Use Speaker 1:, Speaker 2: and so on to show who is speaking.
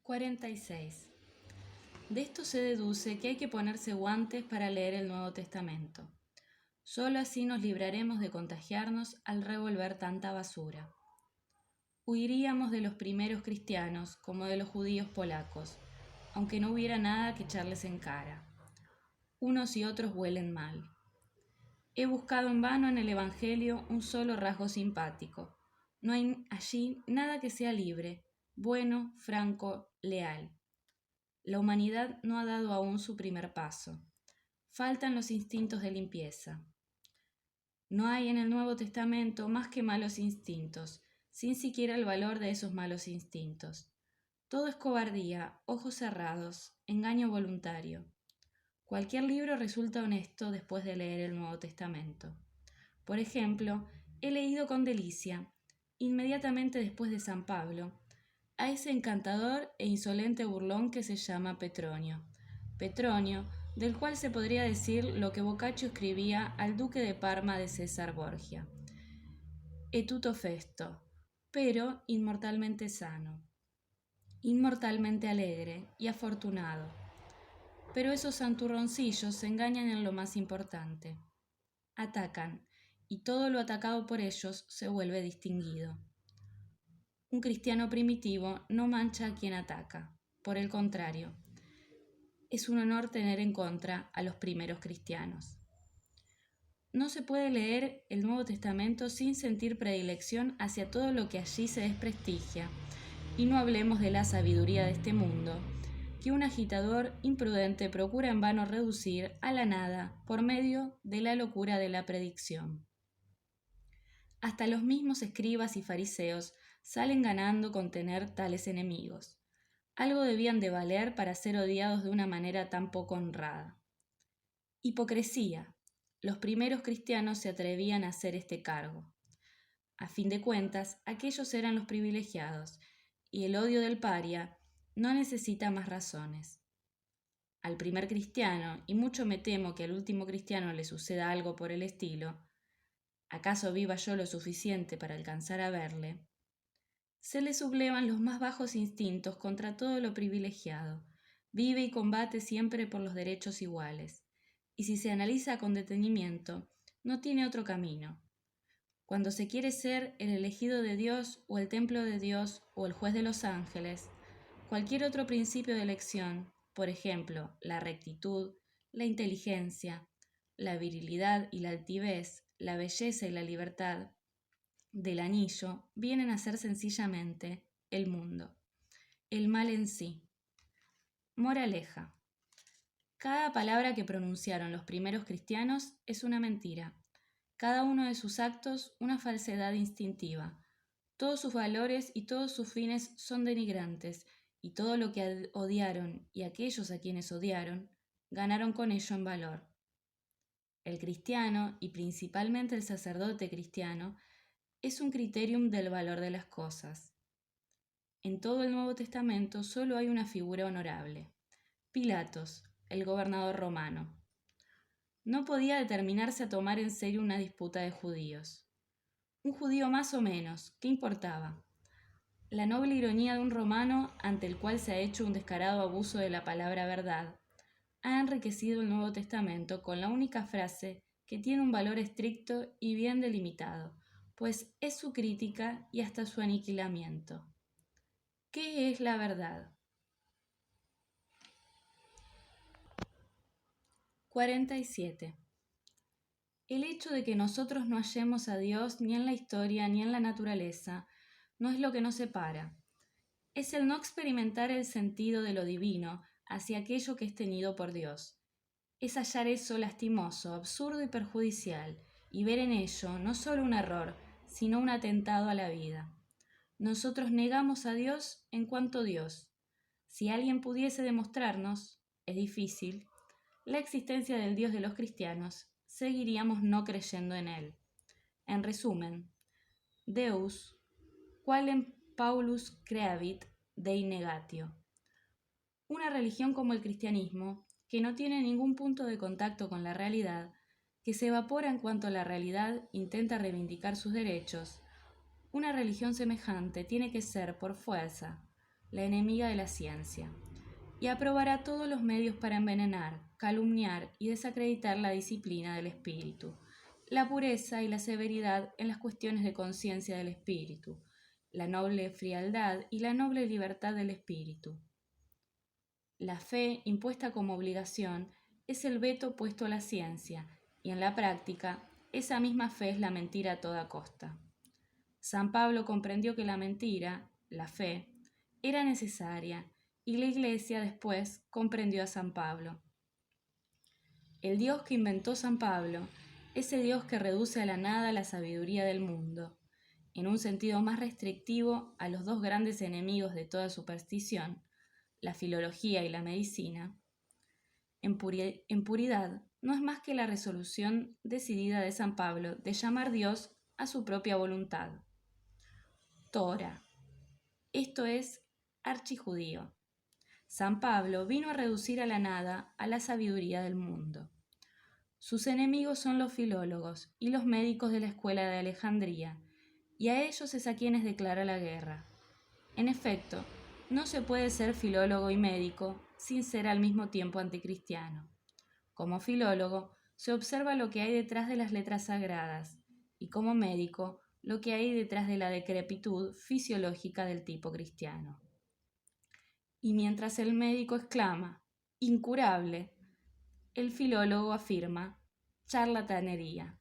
Speaker 1: 46. De esto se deduce que hay que ponerse guantes para leer el Nuevo Testamento. Solo así nos libraremos de contagiarnos al revolver tanta basura. Huiríamos de los primeros cristianos como de los judíos polacos, aunque no hubiera nada que echarles en cara. Unos y otros huelen mal. He buscado en vano en el Evangelio un solo rasgo simpático. No hay allí nada que sea libre, bueno, franco, leal. La humanidad no ha dado aún su primer paso. Faltan los instintos de limpieza. No hay en el Nuevo Testamento más que malos instintos, sin siquiera el valor de esos malos instintos. Todo es cobardía, ojos cerrados, engaño voluntario. Cualquier libro resulta honesto después de leer el Nuevo Testamento. Por ejemplo, he leído con delicia, inmediatamente después de San Pablo, a ese encantador e insolente burlón que se llama Petronio. Petronio, del cual se podría decir lo que Boccaccio escribía al duque de Parma de César Borgia. E tutto festo, pero inmortalmente sano, inmortalmente alegre y afortunado. Pero esos santurroncillos se engañan en lo más importante. Atacan, y todo lo atacado por ellos se vuelve distinguido. Un cristiano primitivo no mancha a quien ataca. Por el contrario, es un honor tener en contra a los primeros cristianos. No se puede leer el Nuevo Testamento sin sentir predilección hacia todo lo que allí se desprestigia, y no hablemos de la sabiduría de este mundo, que un agitador imprudente procura en vano reducir a la nada por medio de la locura de la predicción. Hasta los mismos escribas y fariseos salen ganando con tener tales enemigos. Algo debían de valer para ser odiados de una manera tan poco honrada. Hipocresía. Los primeros cristianos se atrevían a hacer este cargo. A fin de cuentas, aquellos eran los privilegiados, y el odio del paria no necesita más razones. Al primer cristiano, y mucho me temo que al último cristiano le suceda algo por el estilo, ¿acaso viva yo lo suficiente para alcanzar a verle?, se le sublevan los más bajos instintos contra todo lo privilegiado, vive y combate siempre por los derechos iguales, y si se analiza con detenimiento, no tiene otro camino. Cuando se quiere ser el elegido de Dios o el templo de Dios o el juez de los ángeles, cualquier otro principio de elección, por ejemplo, la rectitud, la inteligencia, la virilidad y la altivez, la belleza y la libertad, del anillo, vienen a ser sencillamente el mundo, el mal en sí. Moraleja. Cada palabra que pronunciaron los primeros cristianos es una mentira, cada uno de sus actos una falsedad instintiva, todos sus valores y todos sus fines son denigrantes, y todo lo que odiaron y aquellos a quienes odiaron, ganaron con ello en valor. El cristiano, y principalmente el sacerdote cristiano, es un criterium del valor de las cosas. En todo el Nuevo Testamento solo hay una figura honorable: Pilatos, el gobernador romano. No podía determinarse a tomar en serio una disputa de judíos. Un judío más o menos, ¿qué importaba? La noble ironía de un romano ante el cual se ha hecho un descarado abuso de la palabra verdad ha enriquecido el Nuevo Testamento con la única frase que tiene un valor estricto y bien delimitado, pues es su crítica y hasta su aniquilamiento. ¿Qué es la verdad? 47. El hecho de que nosotros no hallemos a Dios ni en la historia ni en la naturaleza no es lo que nos separa. Es el no experimentar el sentido de lo divino hacia aquello que es tenido por Dios. Es hallar eso lastimoso, absurdo y perjudicial, y ver en ello no solo un error, sino un atentado a la vida. Nosotros negamos a Dios en cuanto Dios. Si alguien pudiese demostrarnos, es difícil, la existencia del Dios de los cristianos, seguiríamos no creyendo en él. En resumen, Deus, qualem Paulus creavit, Dei negatio. Una religión como el cristianismo, que no tiene ningún punto de contacto con la realidad, que se evapora en cuanto la realidad intenta reivindicar sus derechos, una religión semejante tiene que ser, por fuerza, la enemiga de la ciencia, y aprobará todos los medios para envenenar, calumniar y desacreditar la disciplina del espíritu, la pureza y la severidad en las cuestiones de conciencia del espíritu, la noble frialdad y la noble libertad del espíritu. La fe, impuesta como obligación, es el veto puesto a la ciencia, y en la práctica, esa misma fe es la mentira a toda costa. San Pablo comprendió que la mentira, la fe, era necesaria, y la Iglesia después comprendió a San Pablo. El Dios que inventó San Pablo, ese Dios que reduce a la nada la sabiduría del mundo, en un sentido más restrictivo a los dos grandes enemigos de toda superstición, la filología y la medicina, en puridad no es más que la resolución decidida de San Pablo de llamar Dios a su propia voluntad. Torah, esto es archijudío. San Pablo vino a reducir a la nada a la sabiduría del mundo. Sus enemigos son los filólogos y los médicos de la escuela de Alejandría, y a ellos es a quienes declara la guerra. En efecto, no se puede ser filólogo y médico sin ser al mismo tiempo anticristiano. Como filólogo, se observa lo que hay detrás de las letras sagradas, y como médico, lo que hay detrás de la decrepitud fisiológica del tipo cristiano. Y mientras el médico exclama, incurable, el filólogo afirma, charlatanería.